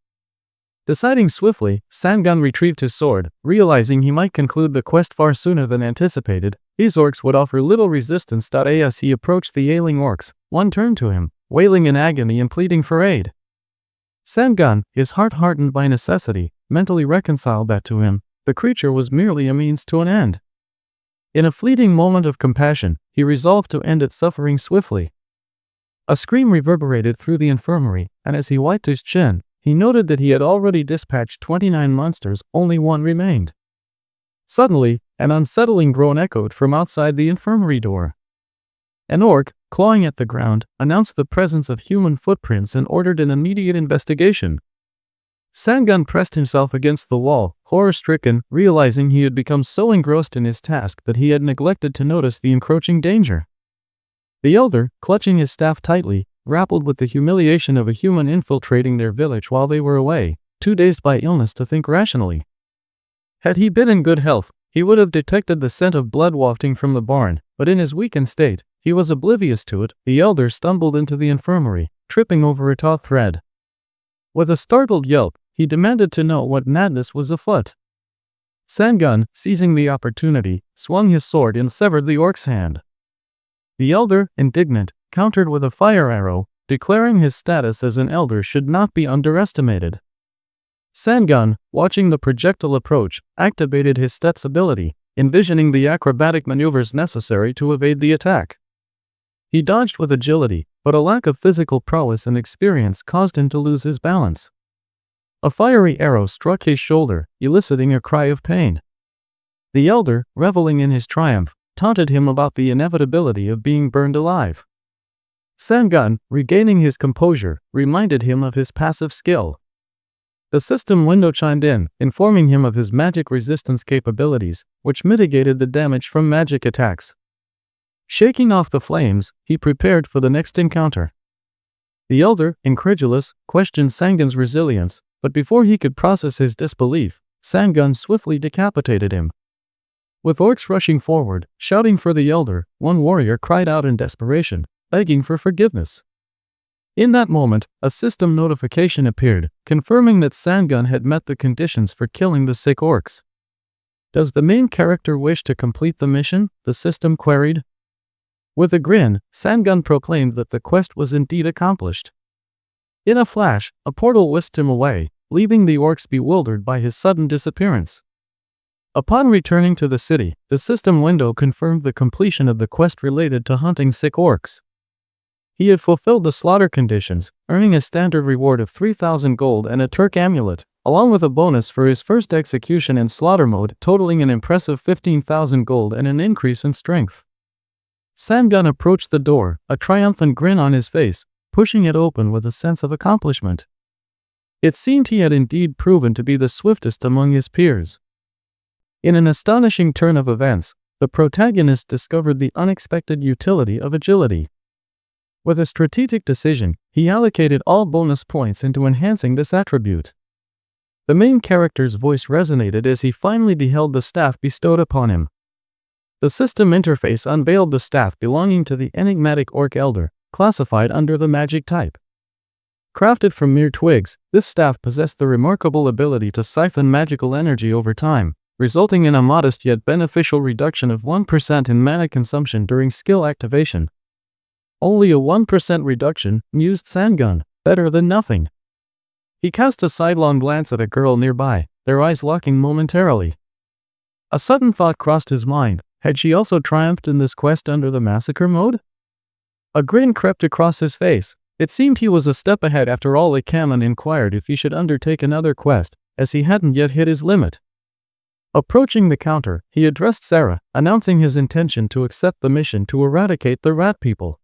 Deciding swiftly, Sangan retrieved his sword, realizing he might conclude the quest far sooner than anticipated. These orcs would offer little resistance. As he approached the ailing orcs, one turned to him, wailing in agony and pleading for aid. Sangan, his heart hardened by necessity, mentally reconciled that to him, the creature was merely a means to an end. In a fleeting moment of compassion, he resolved to end its suffering swiftly. A scream reverberated through the infirmary, and as he wiped his chin, he noted that he had already dispatched 29 monsters, only 1 remained. Suddenly, an unsettling groan echoed from outside the infirmary door. An orc, clawing at the ground, announced the presence of human footprints and ordered an immediate investigation. Sangan pressed himself against the wall, horror-stricken, realizing he had become so engrossed in his task that he had neglected to notice the encroaching danger. The elder, clutching his staff tightly, grappled with the humiliation of a human infiltrating their village while they were away, too dazed by illness to think rationally. Had he been in good health, he would have detected the scent of blood wafting from the barn, but in his weakened state, he was oblivious to it. The elder stumbled into the infirmary, tripping over a taut thread. With a startled yelp, he demanded to know what madness was afoot. Sangan, seizing the opportunity, swung his sword and severed the orc's hand. The elder, indignant, countered with a fire arrow, declaring his status as an elder should not be underestimated. Sangan, watching the projectile approach, activated his Steps ability, envisioning the acrobatic maneuvers necessary to evade the attack. He dodged with agility, but a lack of physical prowess and experience caused him to lose his balance. A fiery arrow struck his shoulder, eliciting a cry of pain. The elder, reveling in his triumph, taunted him about the inevitability of being burned alive. Sangun, regaining his composure, reminded him of his passive skill. The system window chimed in, informing him of his magic resistance capabilities, which mitigated the damage from magic attacks. Shaking off the flames, he prepared for the next encounter. The elder, incredulous, questioned Sangun's resilience, but before he could process his disbelief, Sangun swiftly decapitated him. With orcs rushing forward, shouting for the elder, one warrior cried out in desperation, begging for forgiveness. In that moment, a system notification appeared, confirming that Sangun had met the conditions for killing the sick orcs. "Does the main character wish to complete the mission?" the system queried. With a grin, Sangun proclaimed that the quest was indeed accomplished. In a flash, a portal whisked him away, leaving the orcs bewildered by his sudden disappearance. Upon returning to the city, the system window confirmed the completion of the quest related to hunting sick orcs. He had fulfilled the slaughter conditions, earning a standard reward of 3,000 gold and a Turk amulet, along with a bonus for his first execution in slaughter mode, totaling an impressive 15,000 gold and an increase in strength. Sangun approached the door, a triumphant grin on his face, pushing it open with a sense of accomplishment. It seemed he had indeed proven to be the swiftest among his peers. In an astonishing turn of events, the protagonist discovered the unexpected utility of agility. With a strategic decision, he allocated all bonus points into enhancing this attribute. The main character's voice resonated as he finally beheld the staff bestowed upon him. The system interface unveiled the staff belonging to the enigmatic orc elder, classified under the magic type. Crafted from mere twigs, this staff possessed the remarkable ability to siphon magical energy over time, resulting in a modest yet beneficial reduction of 1% in mana consumption during skill activation. Only a 1% reduction, mused Sangun, better than nothing. He cast a sidelong glance at a girl nearby, their eyes locking momentarily. A sudden thought crossed his mind: had she also triumphed in this quest under the massacre mode? A grin crept across his face. It seemed he was a step ahead after all. Cameron inquired if he should undertake another quest, as he hadn't yet hit his limit. Approaching the counter, he addressed Sarah, announcing his intention to accept the mission to eradicate the rat people.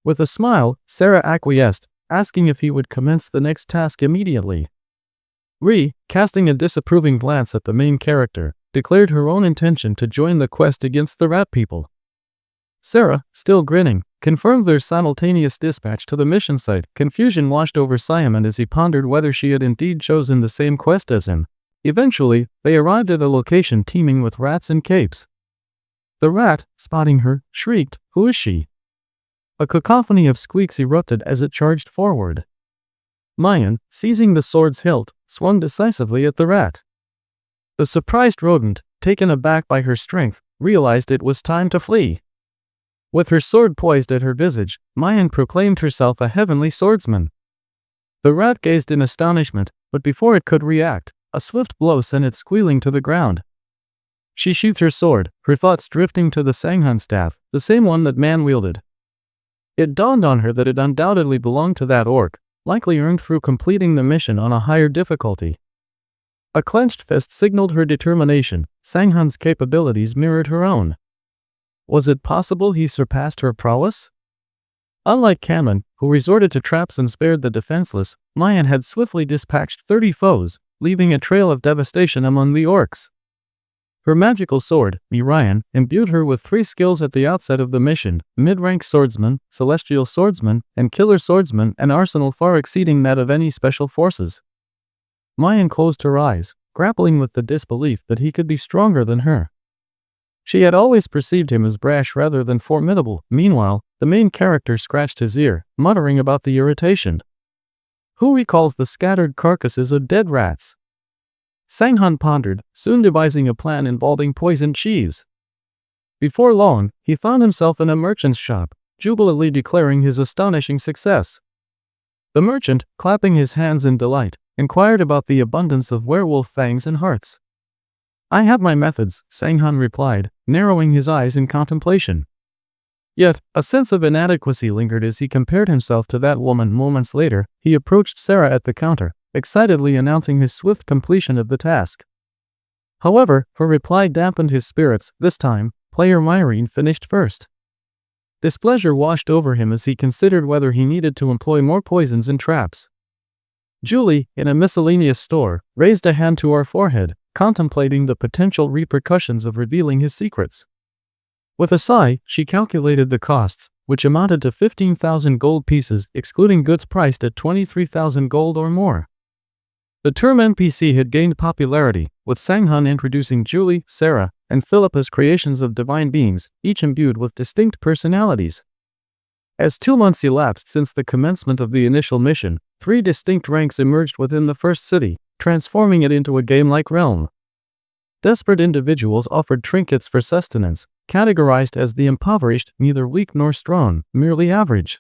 With a smile, Sarah acquiesced, asking if he would commence the next task immediately. Casting a disapproving glance at the main character, declared her own intention to join the quest against the rat people. Sarah, still grinning, confirmed their simultaneous dispatch to the mission site. Confusion washed over Simon as he pondered whether she had indeed chosen the same quest as him. Eventually, they arrived at a location teeming with rats in capes. The rat, spotting her, shrieked, "Who is she?" A cacophony of squeaks erupted as it charged forward. Mayan, seizing the sword's hilt, swung decisively at the rat. The surprised rodent, taken aback by her strength, realized it was time to flee. With her sword poised at her visage, Mayan proclaimed herself a heavenly swordsman. The rat gazed in astonishment, but before it could react, a swift blow sent it squealing to the ground. She sheathed her sword, her thoughts drifting to the Sanghun staff, the same one that man wielded. It dawned on her that it undoubtedly belonged to that orc, likely earned through completing the mission on a higher difficulty. A clenched fist signaled her determination. Sanghun's capabilities mirrored her own. Was it possible he surpassed her prowess? Unlike Kamen, who resorted to traps and spared the defenseless, Mayan had swiftly dispatched 30 foes, leaving a trail of devastation among the orcs. Her magical sword, Mirayan, imbued her with 3 skills at the outset of the mission: mid-rank swordsman, celestial swordsman, and killer swordsman, an arsenal far exceeding that of any special forces. Mayan closed her eyes, grappling with the disbelief that he could be stronger than her. She had always perceived him as brash rather than formidable. Meanwhile, the main character scratched his ear, muttering about the irritation. Who recalls the scattered carcasses of dead rats? Sanghun pondered, soon devising a plan involving poisoned cheese. Before long, he found himself in a merchant's shop, jubilantly declaring his astonishing success. The merchant, clapping his hands in delight, inquired about the abundance of werewolf fangs and hearts. "I have my methods," Sanghun replied, narrowing his eyes in contemplation. Yet, a sense of inadequacy lingered as he compared himself to that woman. Moments later, he approached Sarah at the counter, excitedly announcing his swift completion of the task. However, her reply dampened his spirits. This time, player Myrene finished first. Displeasure washed over him as he considered whether he needed to employ more poisons and traps. Julie, in a miscellaneous store, raised a hand to her forehead, contemplating the potential repercussions of revealing his secrets. With a sigh, she calculated the costs, which amounted to 15,000 gold pieces, excluding goods priced at 23,000 gold or more. The term NPC had gained popularity, with Sanghan introducing Julie, Sarah, and Philip as creations of divine beings, each imbued with distinct personalities. As 2 months elapsed since the commencement of the initial mission, 3 distinct ranks emerged within the first city, transforming it into a game-like realm. Desperate individuals offered trinkets for sustenance, categorized as the impoverished, neither weak nor strong, merely average.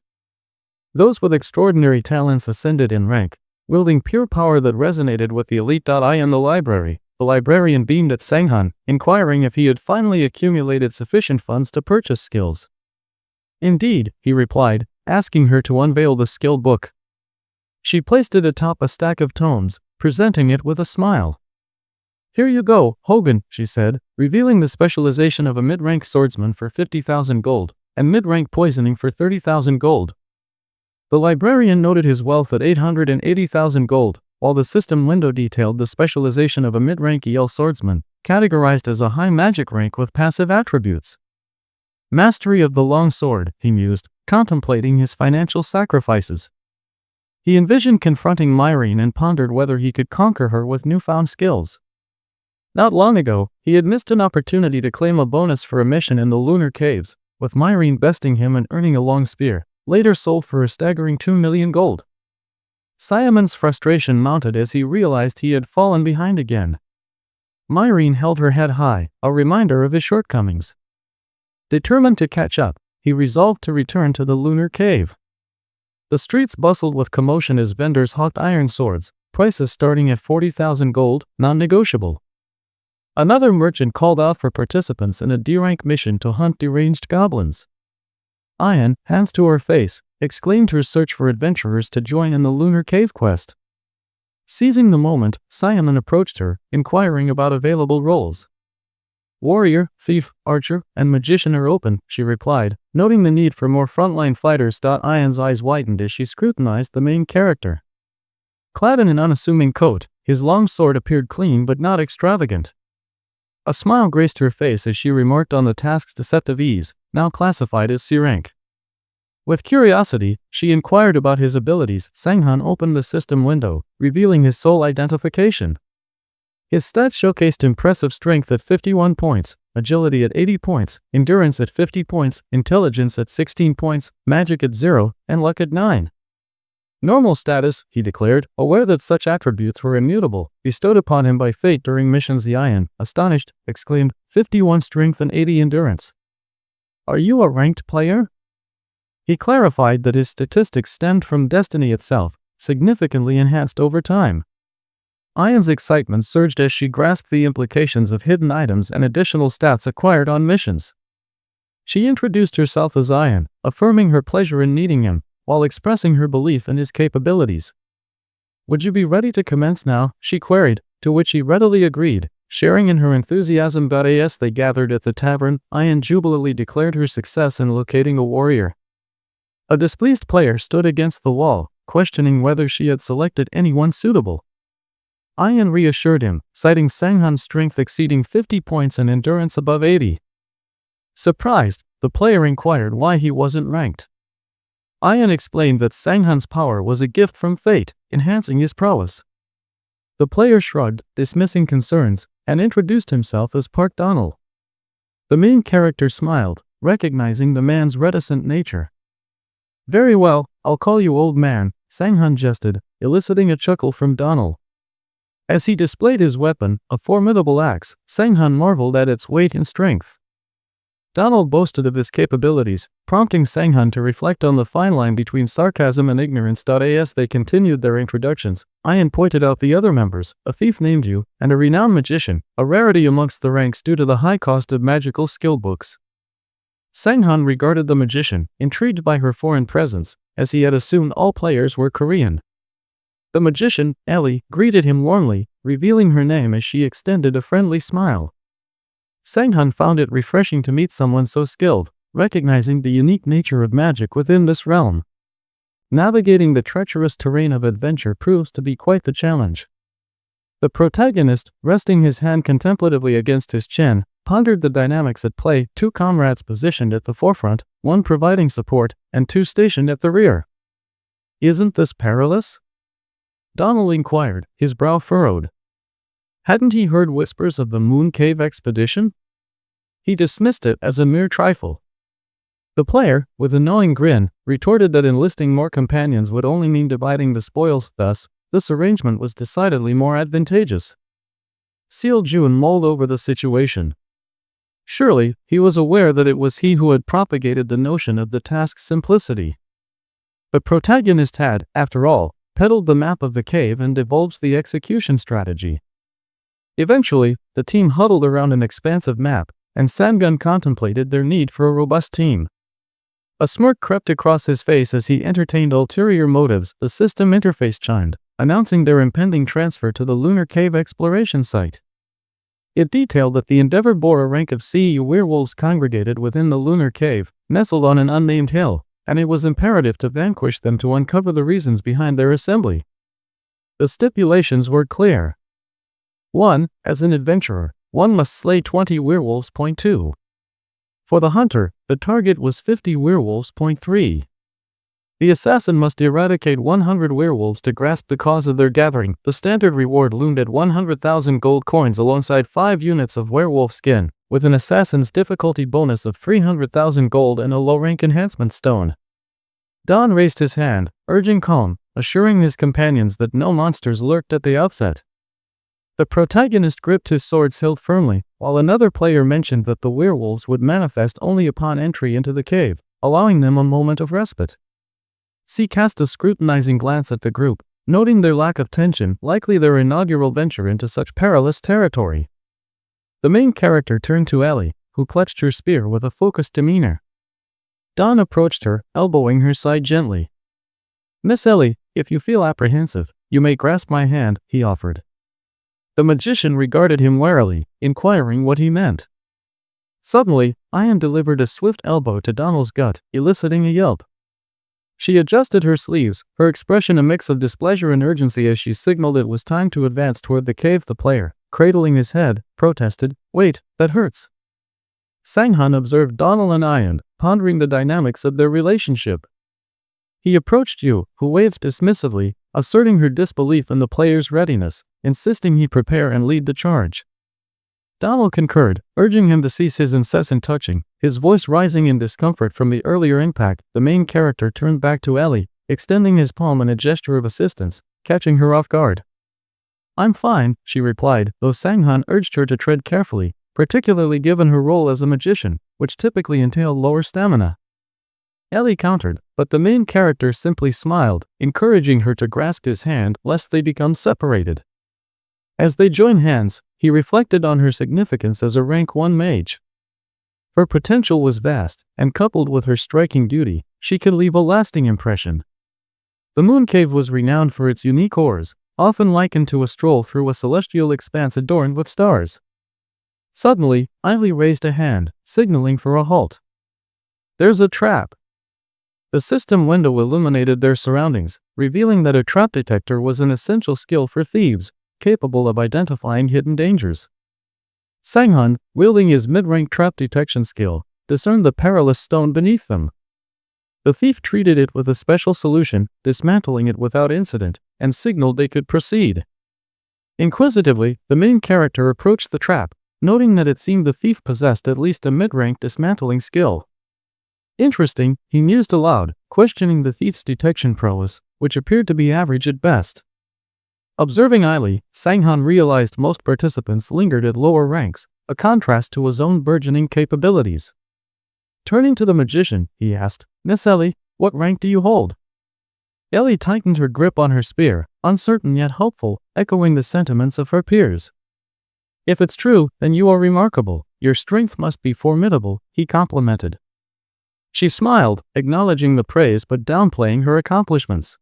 Those with extraordinary talents ascended in rank, wielding pure power that resonated with the elite. In the library, the librarian beamed at Sanghan, inquiring if he had finally accumulated sufficient funds to purchase skills. Indeed, he replied, asking her to unveil the skill book. She placed it atop a stack of tomes, presenting it with a smile. "Here you go, Hogan," she said, revealing the specialization of a mid-rank swordsman for 50,000 gold, and mid-rank poisoning for 30,000 gold. The librarian noted his wealth at 880,000 gold, while the system window detailed the specialization of a mid-rank EL swordsman, categorized as a high magic rank with passive attributes. Mastery of the long sword, he mused, contemplating his financial sacrifices. He envisioned confronting Myrene and pondered whether he could conquer her with newfound skills. Not long ago, he had missed an opportunity to claim a bonus for a mission in the lunar caves, with Myrene besting him and earning a long spear, later sold for a staggering 2 million gold. Simon's frustration mounted as he realized he had fallen behind again. Myrene held her head high, a reminder of his shortcomings. Determined to catch up, he resolved to return to the lunar cave. The streets bustled with commotion as vendors hawked iron swords, prices starting at 40,000 gold, non-negotiable. Another merchant called out for participants in a D-rank mission to hunt deranged goblins. Ayan, hands to her face, exclaimed her search for adventurers to join in the lunar cave quest. Seizing the moment, Simon approached her, inquiring about available roles. "Warrior, thief, archer, and magician are open," she replied, noting the need for more frontline fighters. Ayan's eyes widened as she scrutinized the main character. Clad in an unassuming coat, his long sword appeared clean but not extravagant. A smile graced her face as she remarked on the task's deceptive ease, now classified as C rank. With curiosity, she inquired about his abilities. Sanghan opened the system window, revealing his sole identification. His stats showcased impressive strength at 51 points, agility at 80 points, endurance at 50 points, intelligence at 16 points, magic at 0, and luck at 9. Normal status, he declared, aware that such attributes were immutable, bestowed upon him by fate during missions. Ayan, astonished, exclaimed, 51 strength and 80 endurance. "Are you a ranked player?" He clarified that his statistics stemmed from destiny itself, significantly enhanced over time. Ayan's excitement surged as she grasped the implications of hidden items and additional stats acquired on missions. She introduced herself as Ayan, affirming her pleasure in meeting him, while expressing her belief in his capabilities. "Would you be ready to commence now?" she queried, to which he readily agreed, sharing in her enthusiasm. As they gathered at the tavern, Ayan jubilantly declared her success in locating a warrior. A displeased player stood against the wall, questioning whether she had selected anyone suitable. Ayan reassured him, citing Sanghan's strength exceeding 50 points and endurance above 80. Surprised, the player inquired why he wasn't ranked. Ayan explained that Sanghan's power was a gift from fate, enhancing his prowess. The player shrugged, dismissing concerns, and introduced himself as Park Donald. The main character smiled, recognizing the man's reticent nature. "Very well, I'll call you old man," Sanghan jested, eliciting a chuckle from Donald. As he displayed his weapon, a formidable axe, Sanghan marveled at its weight and strength. Donald boasted of his capabilities, prompting Sanghan to reflect on the fine line between sarcasm and ignorance. As they continued their introductions, Ayan pointed out the other members, a thief named Yu, and a renowned magician, a rarity amongst the ranks due to the high cost of magical skill books. Sang-han regarded the magician, intrigued by her foreign presence, as he had assumed all players were Korean. The magician, Ellie, greeted him warmly, revealing her name as she extended a friendly smile. Sang-han found it refreshing to meet someone so skilled, recognizing the unique nature of magic within this realm. Navigating the treacherous terrain of adventure proves to be quite the challenge. The protagonist, resting his hand contemplatively against his chin, pondered the dynamics at play, two comrades positioned at the forefront, one providing support, and two stationed at the rear. "Isn't this perilous?" Donald inquired, his brow furrowed. Hadn't he heard whispers of the Moon Cave expedition? He dismissed it as a mere trifle. The player, with a knowing grin, retorted that enlisting more companions would only mean dividing the spoils, thus, this arrangement was decidedly more advantageous. Seo Jun mulled over the situation. Surely, he was aware that it was he who had propagated the notion of the task's simplicity. The protagonist had, after all, peddled the map of the cave and divulged the execution strategy. Eventually, the team huddled around an expansive map, and Sang-han contemplated their need for a robust team. A smirk crept across his face as he entertained ulterior motives. The system interface chimed, announcing their impending transfer to the Lunar Cave exploration site. It detailed that the Endeavor bore a rank of CEU werewolves congregated within the Lunar Cave, nestled on an unnamed hill, and it was imperative to vanquish them to uncover the reasons behind their assembly. The stipulations were clear. 1. As an adventurer, one must slay 20 werewolves. 2. For the hunter, the target was 50 werewolves. 3. The assassin must eradicate 100 werewolves to grasp the cause of their gathering. The standard reward loomed at 100,000 gold coins alongside 5 units of werewolf skin, with an assassin's difficulty bonus of 300,000 gold and a low-rank enhancement stone. Don raised his hand, urging calm, assuring his companions that no monsters lurked at the outset. The protagonist gripped his swords hilt firmly, while another player mentioned that the werewolves would manifest only upon entry into the cave, allowing them a moment of respite. C cast a scrutinizing glance at the group, noting their lack of tension, likely their inaugural venture into such perilous territory. The main character turned to Ellie, who clutched her spear with a focused demeanor. Don approached her, elbowing her side gently. "Miss Ellie, if you feel apprehensive, you may grasp my hand," he offered. The magician regarded him warily, inquiring what he meant. Suddenly, Ian delivered a swift elbow to Donald's gut, eliciting a yelp. She adjusted her sleeves, her expression a mix of displeasure and urgency as she signaled it was time to advance toward the cave. The player, cradling his head, protested, "Wait, that hurts." Sang-han observed Donald and Ian, pondering the dynamics of their relationship. He approached Yu, who waved dismissively, asserting her disbelief in the player's readiness, insisting he prepare and lead the charge. Donald concurred, urging him to cease his incessant touching, his voice rising in discomfort from the earlier impact. The main character turned back to Ellie, extending his palm in a gesture of assistance, catching her off guard. "I'm fine," she replied, though Sang-han urged her to tread carefully, particularly given her role as a magician, which typically entailed lower stamina. Ellie countered, but the main character simply smiled, encouraging her to grasp his hand lest they become separated. As they joined hands, he reflected on her significance as a rank 1 mage. Her potential was vast, and coupled with her striking beauty, she could leave a lasting impression. The Moon Cave was renowned for its unique ores, often likened to a stroll through a celestial expanse adorned with stars. Suddenly, Ellie raised a hand, signaling for a halt. "There's a trap." The system window illuminated their surroundings, revealing that a trap detector was an essential skill for thieves, capable of identifying hidden dangers. Sang-han, wielding his mid-rank trap detection skill, discerned the perilous stone beneath them. The thief treated it with a special solution, dismantling it without incident, and signaled they could proceed. Inquisitively, the main character approached the trap, noting that it seemed the thief possessed at least a mid-rank dismantling skill. Interesting, he mused aloud, questioning the thief's detection prowess, which appeared to be average at best. Observing Ellie, Sang-han realized most participants lingered at lower ranks, a contrast to his own burgeoning capabilities. Turning to the magician, he asked, "Miss Ellie, what rank do you hold?" Ellie tightened her grip on her spear, uncertain yet hopeful, echoing the sentiments of her peers. "If it's true, then you are remarkable. Your strength must be formidable," he complimented. She smiled, acknowledging the praise but downplaying her accomplishments.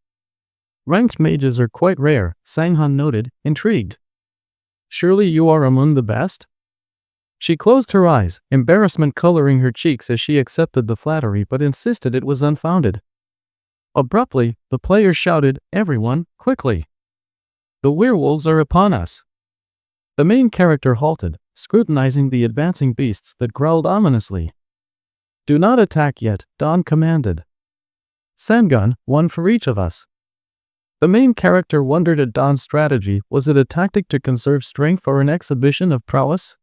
Ranked mages are quite rare, Sang-hun noted, intrigued. Surely you are among the best? She closed her eyes, embarrassment coloring her cheeks as she accepted the flattery but insisted it was unfounded. Abruptly, the player shouted, "Everyone, quickly! The werewolves are upon us!" The main character halted, scrutinizing the advancing beasts that growled ominously. "Do not attack yet," Dawn commanded. "Sang-hun, one for each of us." The main character wondered at Dawn's strategy. Was it a tactic to conserve strength or an exhibition of prowess?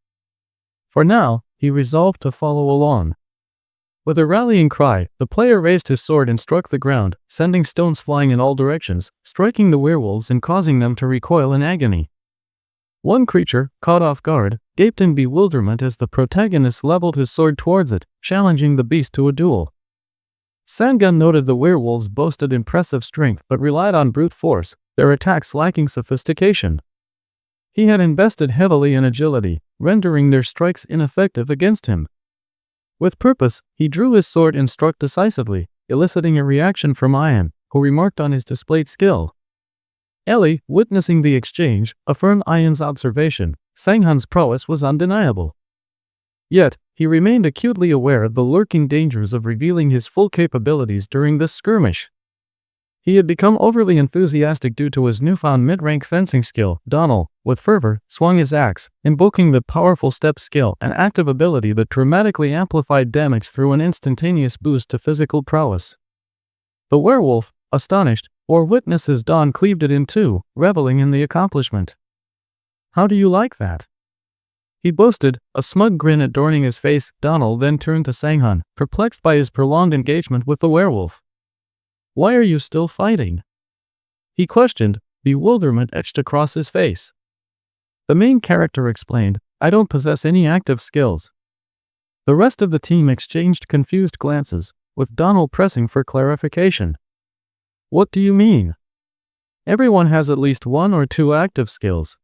For now, he resolved to follow along. With a rallying cry, the player raised his sword and struck the ground, sending stones flying in all directions, striking the werewolves and causing them to recoil in agony. One creature, caught off guard, gaped in bewilderment as the protagonist leveled his sword towards it, challenging the beast to a duel. Sang-hun noted the werewolves boasted impressive strength but relied on brute force, their attacks lacking sophistication. He had invested heavily in agility, rendering their strikes ineffective against him. With purpose, he drew his sword and struck decisively, eliciting a reaction from Ian, who remarked on his displayed skill. Ellie, witnessing the exchange, affirmed Ian's observation. Sang-hun's prowess was undeniable. Yet, he remained acutely aware of the lurking dangers of revealing his full capabilities during this skirmish. He had become overly enthusiastic due to his newfound mid-rank fencing skill. Donald, with fervor, swung his axe, invoking the powerful step skill, an active ability that dramatically amplified damage through an instantaneous boost to physical prowess. The werewolf, astonished, bore witness as Dawn cleaved it in two, reveling in the accomplishment. "How do you like that?" he boasted, a smug grin adorning his face. Donald then turned to Sang-hun, perplexed by his prolonged engagement with the werewolf. "Why are you still fighting?" he questioned, bewilderment etched across his face. The main character explained, "I don't possess any active skills." The rest of the team exchanged confused glances, with Donald pressing for clarification. "What do you mean? Everyone has at least one or two active skills."